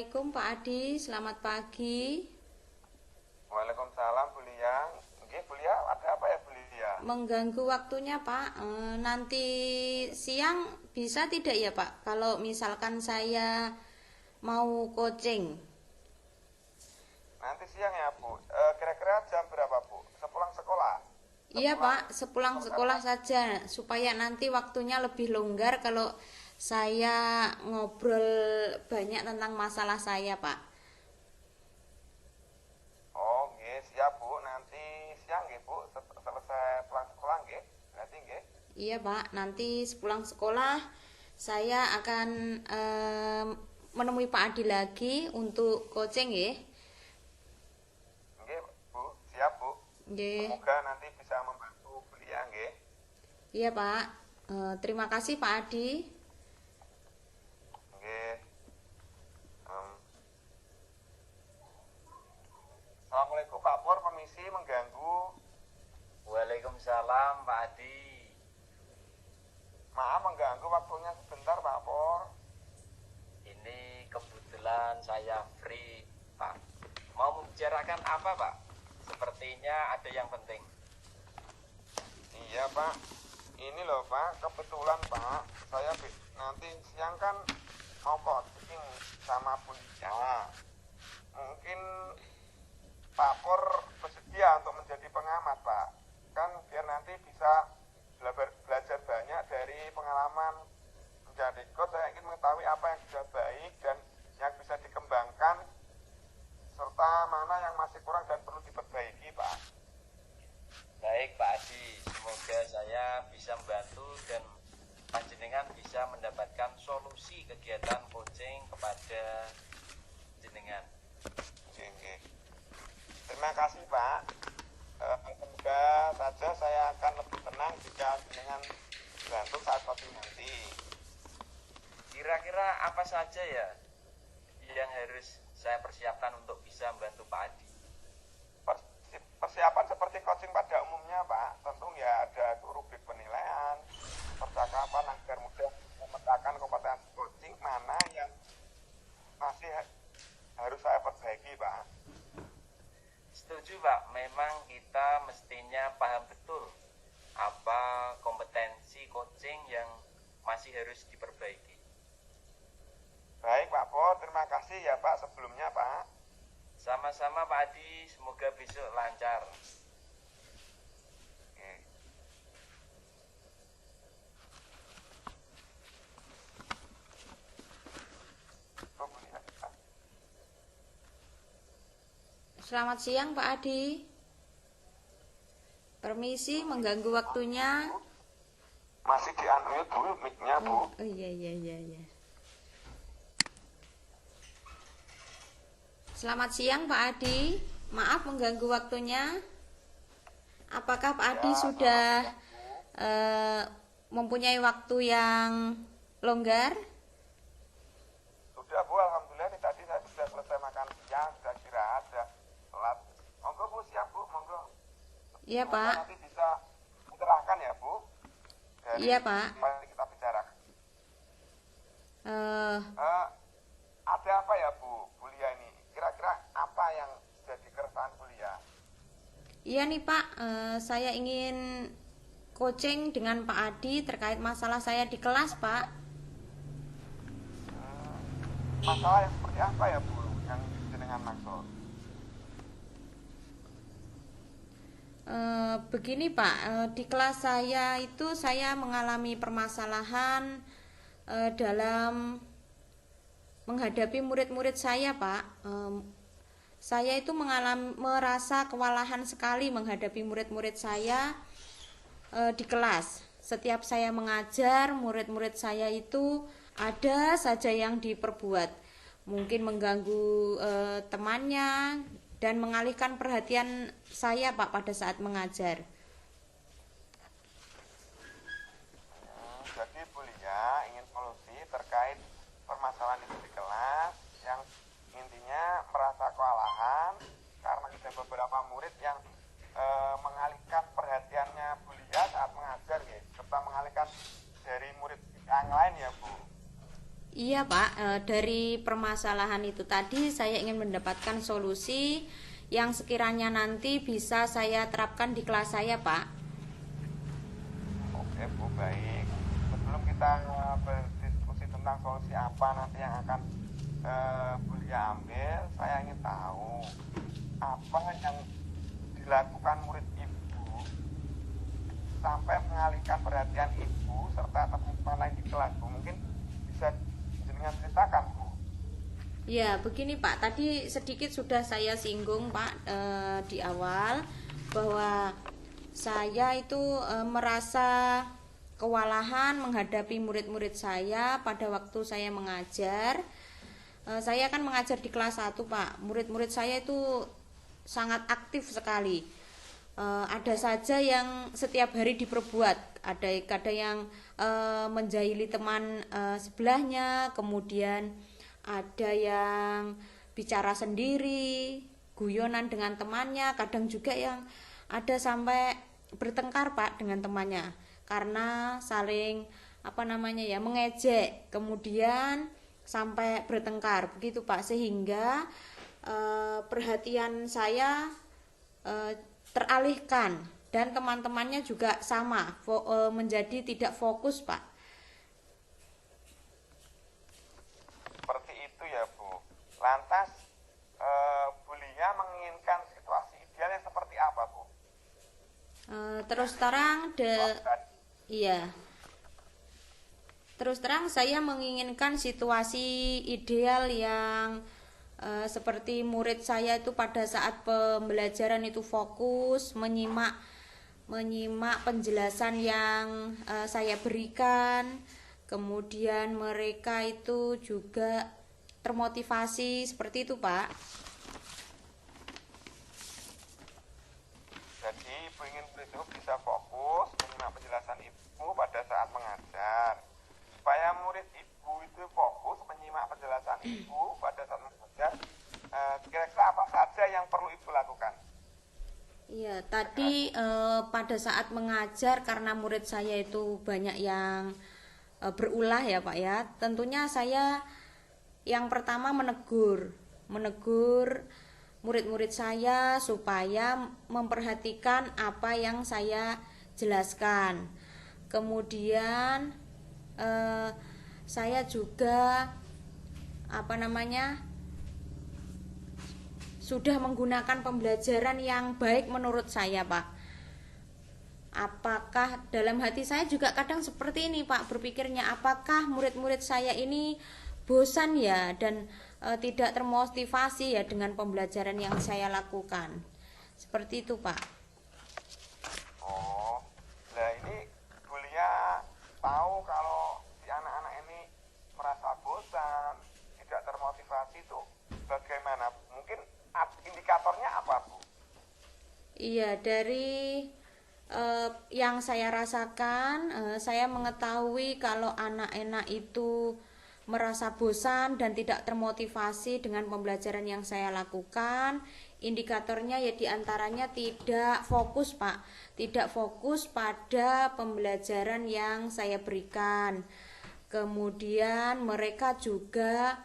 Assalamualaikum Pak Adi, selamat pagi. Waalaikumsalam Bu Lia. Nggih Bu Lia, ada apa ya Bu Lia? Mengganggu waktunya Pak. Nanti siang bisa tidak ya Pak? Kalau misalkan saya mau coaching. Nanti siang ya Bu. Kira-kira jam berapa Bu? Sepulang sekolah? Iya Sepulang Pak, sepulang sekolah. sekolah saja supaya nanti waktunya lebih longgar kalau saya ngobrol banyak tentang masalah saya Pak. Oh nggih, siap Bu. Nanti siang nggih Bu. Selesai pulang sekolah nggih. Berarti nggih. Iya Pak, nanti sepulang sekolah saya akan menemui Pak Adi lagi untuk coaching ya. Nggih Bu, siap Bu. Nggih. Semoga nanti bisa membantu Bu Lia nggih. Iya Pak. Terima kasih Pak Adi. Nggih. Em, Assalamualaikum Pak Pur, permisi mengganggu. Waalaikumsalam Pak Adi. Maaf mengganggu waktunya sebentar Pak Pur. Ini kebetulan saya free Pak. Mau membicarakan apa Pak? Sepertinya ada yang penting. Iya Pak, ini loh Pak, kebetulan Pak, saya nanti siang kan mau coaching sama Bu Lia. Mungkin Pak Pur bersedia untuk menjadi pengamat Pak. Kan biar nanti bisa belajar banyak dari pengalaman menjadi coach. Saya ingin mengetahui apa yang sudah baik dan yang bisa dikembangkan, serta mana yang masih kurang dan perlu diperbaiki Pak. Baik Pak Adi, semoga saya bisa membantu dan panjenengan bisa mendapatkan solusi kegiatan coaching kepada jenengan. Oke, oke. Terima kasih Pak. Semoga saja saya akan lebih tenang jika dengan bantu saat coaching nanti. Kira-kira apa saja ya yang harus saya persiapkan untuk bisa membantu Pak Adi? Persiapan seperti coaching pada umumnya Pak, tentu ya ada rubrik penilaian, percakapan agar mudah memetakan kompetensi coaching mana yang masih harus saya perbaiki Pak. Setuju Pak, memang kita mestinya paham betul apa kompetensi coaching yang masih harus diperbaiki. Baik Pak Pur, terima kasih ya Pak sebelumnya Pak. Sama-sama Pak Adi, semoga besok lancar. Oke. Oh, Bu Lia. Selamat siang Pak Adi. Permisi mengganggu waktunya. Masih di unmute Bu, mic-nya Bu. Oh iya iya iya iya. Selamat siang Pak Adi. Maaf mengganggu waktunya. Apakah Pak Adi Ya, sudah selamat siang, Bu. mempunyai waktu yang longgar? Sudah Bu, alhamdulillah nih tadi saya sudah selesai makan siang, sudah istirahat, sudah sholat. Monggo Bu, siap Bu, monggo. Iya Semoga Pak. nanti bisa diterangkan ya Bu, dari Iya Pak. apa yang kita bicarakan. Eh, Ada apa ya Bu Lia ini? Kira-kira apa yang jadi keresahan Bu Lia? iya nih Pak. Saya ingin coaching dengan Pak Adi terkait masalah saya di kelas Pak. Masalah yang seperti apa ya Bu yang dengan maksud? Begini Pak, di kelas saya itu saya mengalami permasalahan dalam menghadapi murid-murid saya Pak. Saya itu merasa kewalahan sekali menghadapi murid-murid saya di kelas. Setiap saya mengajar, murid-murid saya itu ada saja yang diperbuat. Mungkin mengganggu temannya dan mengalihkan perhatian saya Pak pada saat mengajar. Jadi Bu Lia ingin solusi terkait permasalahan itu di kelas yang intinya merasa kewalahan karena ada beberapa murid yang mengalihkan perhatiannya Bu Lia saat mengajar ya, serta mengalihkan dari murid yang lain ya Bu. Iya Pak, dari permasalahan itu tadi saya ingin mendapatkan solusi yang sekiranya nanti bisa saya terapkan di kelas saya Pak. Oke Bu, baik. Sebelum kita berdiskusi tentang solusi apa nanti yang akan Bu Lia ambil, saya ingin tahu apa yang dilakukan murid Ibu sampai mengalihkan perhatian Ibu serta teman-teman lain di kelas Bu. Mungkin bisa jenengan ceritakan Bu. Ya, begini Pak, tadi sedikit sudah saya singgung Pak di awal bahwa saya itu merasa kewalahan menghadapi murid-murid saya pada waktu saya mengajar. Saya kan mengajar di kelas 1 Pak. Murid-murid saya itu sangat aktif sekali. Ada saja yang setiap hari diperbuat. Ada yang menjahili teman sebelahnya, kemudian ada yang bicara sendiri, guyonan dengan temannya, kadang juga yang ada sampai bertengkar Pak dengan temannya karena saling mengejek, kemudian sampai bertengkar begitu Pak, sehingga perhatian saya teralihkan dan teman-temannya juga sama menjadi tidak fokus Pak. Seperti itu ya Bu. Lantas Bu Lia menginginkan situasi idealnya seperti apa Bu? Terus terang iya. Terus terang saya menginginkan situasi ideal yang seperti murid saya itu pada saat pembelajaran itu fokus menyimak penjelasan yang saya berikan, kemudian mereka itu juga termotivasi, seperti itu Pak. Jadi Ibu ingin murid Ibu bisa fokus menyimak penjelasan Ibu pada saat mengajar. Supaya murid Ibu itu fokus menyimak penjelasan Ibu pada saat mengajar, kira-kira apa saja yang perlu Ibu lakukan? Iya, tadi pada saat mengajar karena murid saya itu banyak yang berulah ya Pak ya. Tentunya saya yang pertama menegur murid-murid saya supaya memperhatikan apa yang saya jelaskan. Kemudian saya juga sudah menggunakan pembelajaran yang baik menurut saya Pak. Apakah dalam hati saya juga kadang seperti ini Pak, berpikirnya apakah murid-murid saya ini bosan ya dan tidak termotivasi ya dengan pembelajaran yang saya lakukan. Seperti itu Pak. Oh, nah ini Bu Lia tahu kalau si anak-anak ini merasa bosan, tidak termotivasi itu bagaimana? Mungkin indikatornya apa Bu? Iya, dari yang saya rasakan, saya mengetahui kalau anak-anak itu merasa bosan dan tidak termotivasi dengan pembelajaran yang saya lakukan. Indikatornya ya diantaranya tidak fokus Pak, tidak fokus pada pembelajaran yang saya berikan. Kemudian mereka juga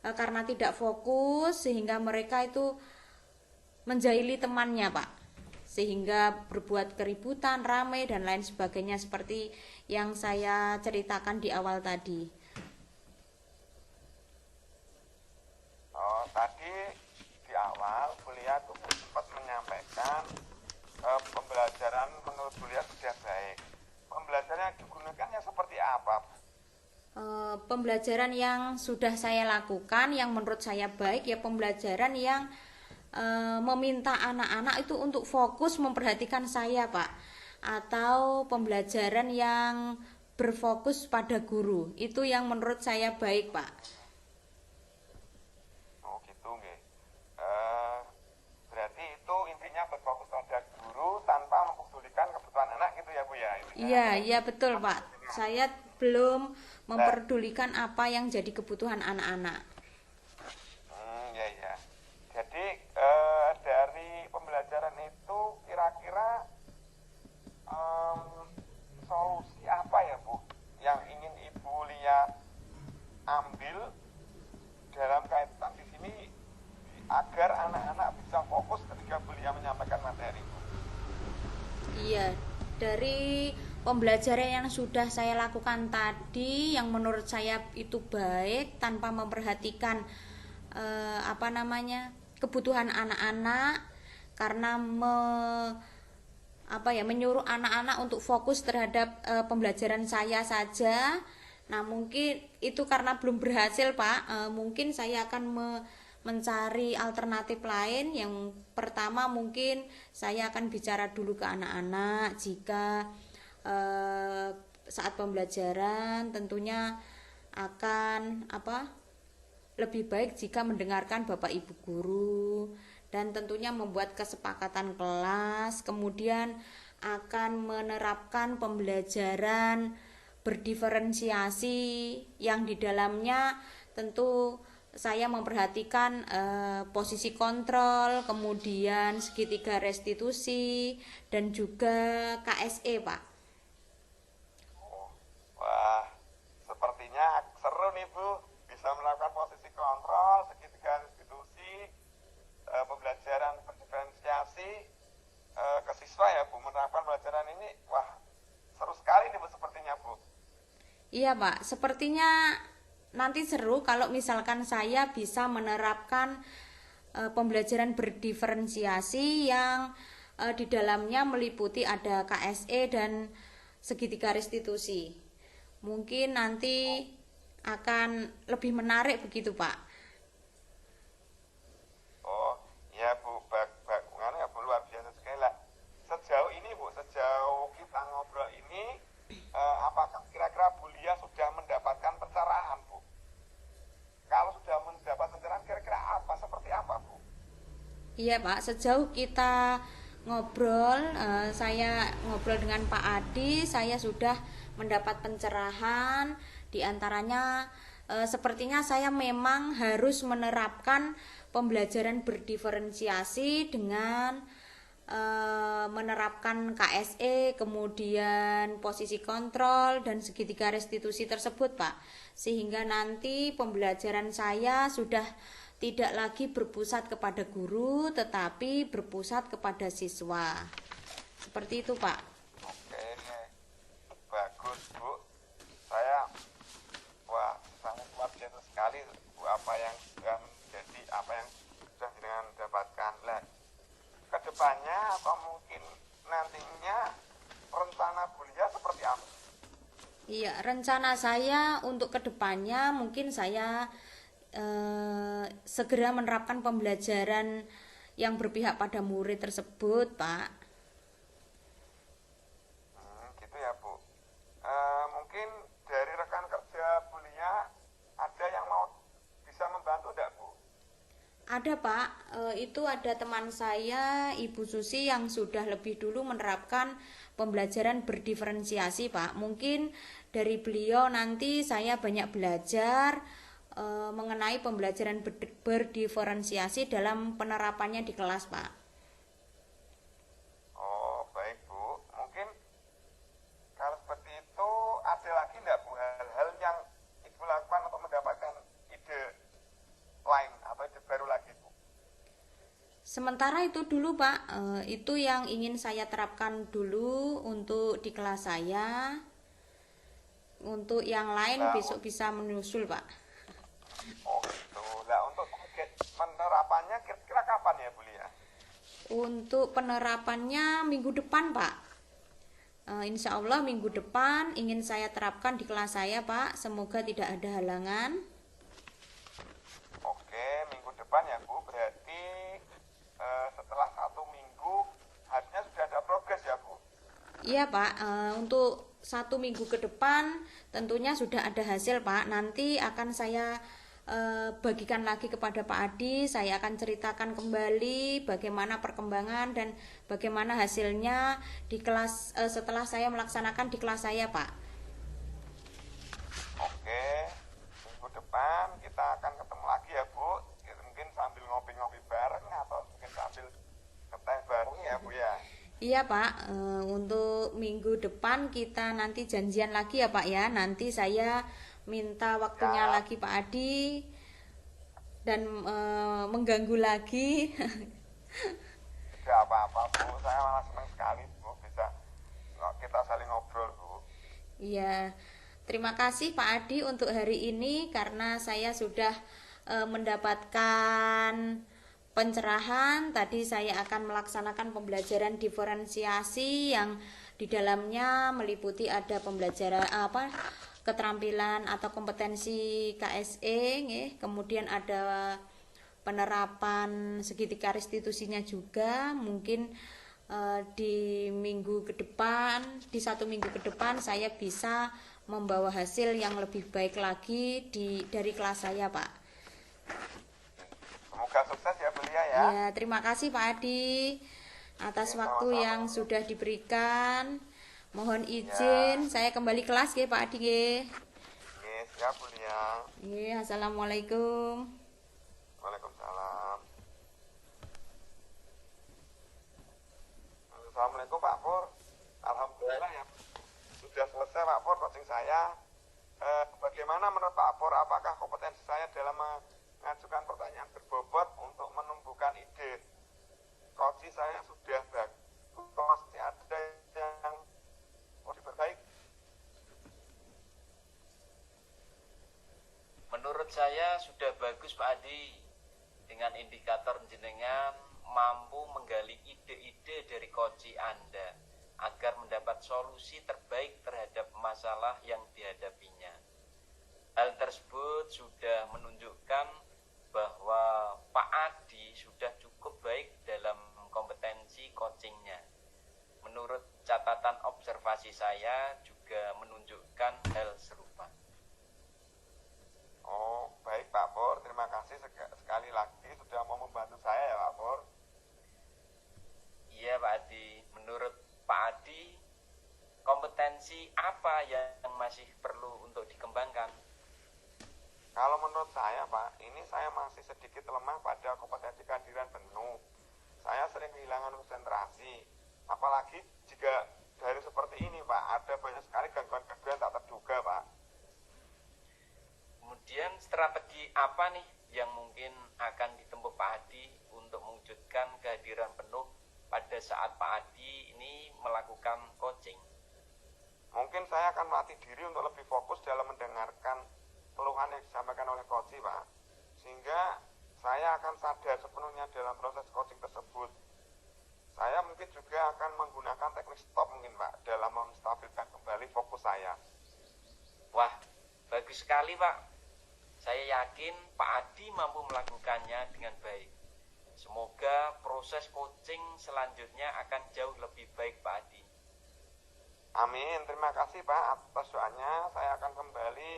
karena tidak fokus sehingga mereka itu menjahili temannya Pak, sehingga berbuat keributan, ramai dan lain sebagainya seperti yang saya ceritakan di awal tadi. Tadi di awal Bu Lia tuh sempat menyampaikan pembelajaran menurut Bu Lia sudah baik. Pembelajaran yang digunakannya seperti apa? Pembelajaran yang sudah saya lakukan yang menurut saya baik ya pembelajaran yang meminta anak-anak itu untuk fokus memperhatikan saya Pak, atau pembelajaran yang berfokus pada guru, itu yang menurut saya baik Pak. Oh gitu nggih. Berarti itu intinya berfokus pada guru tanpa mempedulikan kebutuhan anak gitu ya Bu ya? Iya betul Pak, saya belum memperdulikan apa yang jadi kebutuhan anak-anak. Ya. Jadi dari pembelajaran itu kira-kira solusi apa ya Bu yang ingin Ibu Lia ambil agar anak-anak bisa fokus ketika beliau menyampaikan materi, Bu. Iya, dari pembelajaran yang sudah saya lakukan tadi, yang menurut saya itu baik tanpa memperhatikan kebutuhan anak-anak, karena menyuruh anak-anak untuk fokus terhadap pembelajaran saya saja. Nah, mungkin itu karena belum berhasil, Pak. Mungkin saya akan mencari alternatif lain. Yang pertama, mungkin saya akan bicara dulu ke anak-anak jika saat pembelajaran tentunya akan lebih baik jika mendengarkan Bapak Ibu guru, dan tentunya membuat kesepakatan kelas, kemudian akan menerapkan pembelajaran berdiferensiasi yang di dalamnya tentu saya memperhatikan posisi kontrol, kemudian segitiga restitusi, dan juga KSE, Pak. Wah, sepertinya seru nih, Bu. Bisa melakukan posisi kontrol, segitiga restitusi, pembelajaran berdiferensiasi ke siswa ya, Bu. Menerapkan pembelajaran ini, wah, seru sekali nih, Bu, sepertinya, Bu. Iya, Pak. Sepertinya nanti seru kalau misalkan saya bisa menerapkan pembelajaran berdiferensiasi yang di dalamnya meliputi ada KSE dan segitiga restitusi. Mungkin nanti akan lebih menarik begitu, Pak. Oh, ya, Bu. Ya, Bu, luar biasa sekali lah. Sejauh ini, Bu, sejauh kita ngobrol ini, apakah kira-kira Bu Lia sudah mendapatkan pencerahan, Bu? Kalau sudah mendapat pencerahan, kira-kira seperti apa, Bu? Iya, Pak, sejauh kita ngobrol, saya ngobrol dengan Pak Adi, saya sudah mendapat pencerahan. Di antaranya sepertinya saya memang harus menerapkan pembelajaran berdiferensiasi dengan menerapkan KSE, kemudian posisi kontrol dan segitiga restitusi tersebut, Pak. Sehingga nanti pembelajaran saya sudah tidak lagi berpusat kepada guru, tetapi berpusat kepada siswa. Seperti itu, Pak. Oke, bagus, Bu. Saya sangat luar biasa sekali, Bu, apa yang sudah menjadi, apa yang sudah dengan dapatkan. Lah, kedepannya atau mungkin nantinya rencana Bu Lia seperti apa? Iya, rencana saya untuk kedepannya mungkin saya segera menerapkan pembelajaran yang berpihak pada murid tersebut, Pak. Gitu ya, Bu. Mungkin dari rekan kerja Bu Lia ada yang mau bisa membantu enggak, Bu? Ada, Pak. Itu ada teman saya, Ibu Susi, yang sudah lebih dulu menerapkan pembelajaran berdiferensiasi, Pak. Mungkin dari beliau nanti saya banyak belajar mengenai pembelajaran berdiferensiasi dalam penerapannya di kelas, Pak. Oh, baik, Bu. Mungkin kalau seperti itu ada lagi enggak, Bu, hal-hal yang Ibu lakukan untuk mendapatkan ide lain atau ide baru lagi, Bu? Sementara itu dulu, Pak. Itu yang ingin saya terapkan dulu untuk di kelas saya. Untuk yang lain besok bisa menyusul, Pak. Oh, gitu. Nah, untuk target penerapannya kira-kira kapan ya, Bu Lia? Untuk penerapannya minggu depan, Pak. Insya Allah minggu depan ingin saya terapkan di kelas saya, Pak. Semoga tidak ada halangan. Oke, minggu depan ya, Bu. Berarti setelah 1 minggu harusnya sudah ada progres ya, Bu? Iya, Pak. Untuk 1 minggu ke depan tentunya sudah ada hasil, Pak. Nanti akan saya bagikan lagi kepada Pak Adi. Saya akan ceritakan kembali bagaimana perkembangan dan bagaimana hasilnya di kelas setelah saya melaksanakan di kelas saya, Pak. Oke, minggu depan kita akan ketemu lagi ya, Bu. Mungkin sambil ngopi-ngopi bareng atau mungkin sambil ngeteh bareng ya, Bu ya. Iya, Pak. Untuk minggu depan kita nanti janjian lagi ya, Pak ya. Nanti saya minta waktunya lagi Pak Adi. dan mengganggu lagi. Tidak apa-apa Bu, saya malah senang sekali Bu bisa kita saling ngobrol Bu. Iya, terima kasih Pak Adi untuk hari ini karena saya sudah mendapatkan pencerahan. Tadi saya akan melaksanakan pembelajaran diferensiasi yang di dalamnya meliputi ada pembelajaran keterampilan atau kompetensi KSE, kemudian ada penerapan segitiga restitusinya juga. Mungkin di minggu ke depan, di 1 minggu ke depan saya bisa membawa hasil yang lebih baik lagi dari kelas saya, Pak. Semoga sukses ya Belia ya. Ya, terima kasih Pak Adi atas waktu yang sudah diberikan. Mohon izin saya kembali kelas ya Pak Adi ya. Siap Belia. Ya, assalamualaikum. Waalaikumsalam. Assalamualaikum Pak Pur. Alhamdulillah ya sudah selesai Pak Pur coaching saya. Bagaimana menurut Pak Pur, apakah kompetensi saya dalam mengajukan pertanyaan berbobot untuk menumbuhkan ide? Coaching saya sudah bagus, masih ada yang mau diperbaiki? Menurut saya sudah bagus Pak Adi. Dengan indikator jenengan mampu menggali ide-ide dari koci Anda agar mendapat solusi terbaik terhadap masalah yang dihadapinya. Hal tersebut sudah menunjukkan bahwa Pak Adi sudah cukup baik dalam kompetensi coachingnya. Menurut catatan observasi saya juga menunjukkan hal serupa. Oh, baik Pak Pur, terima kasih sekali lagi sudah mau membantu saya ya Pak Pur. Iya Pak Adi, menurut Pak Adi, kompetensi apa yang masih perlu untuk dikembangkan? Kalau menurut saya Pak, ini saya masih sedikit lemah pada kompetensi kehadiran penuh. Saya sering kehilangan konsentrasi, apalagi jika dari seperti ini Pak, ada banyak sekali gangguan-gangguan tak terduga Pak. Kemudian strategi apa nih yang mungkin akan ditempuh Pak Adi untuk mewujudkan kehadiran penuh pada saat Pak Adi ini melakukan coaching? Mungkin saya akan melatih diri untuk lebih fokus dalam mendengarkan keluhan yang disampaikan oleh coach Pak, sehingga saya akan sadar sepenuhnya dalam proses coaching tersebut. Saya mungkin juga akan menggunakan teknik stop mungkin Pak, dalam menstabilkan kembali fokus saya. Wah, bagus sekali Pak. Saya yakin Pak Adi mampu melakukannya dengan baik. Semoga proses coaching selanjutnya akan jauh lebih baik Pak Adi. Amin, terima kasih Pak atas doanya. Saya akan kembali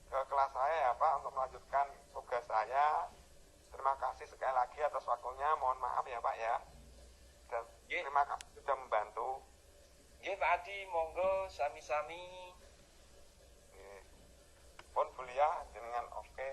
ke kelas saya ya Pak untuk melanjutkan tugas saya. Terima kasih sekali lagi atas waktunya. Mohon maaf ya Pak ya. Dan terima kasih sudah membantu. Nggih Pak Adi, monggo sami-sami. Pun kuliah dengan oke.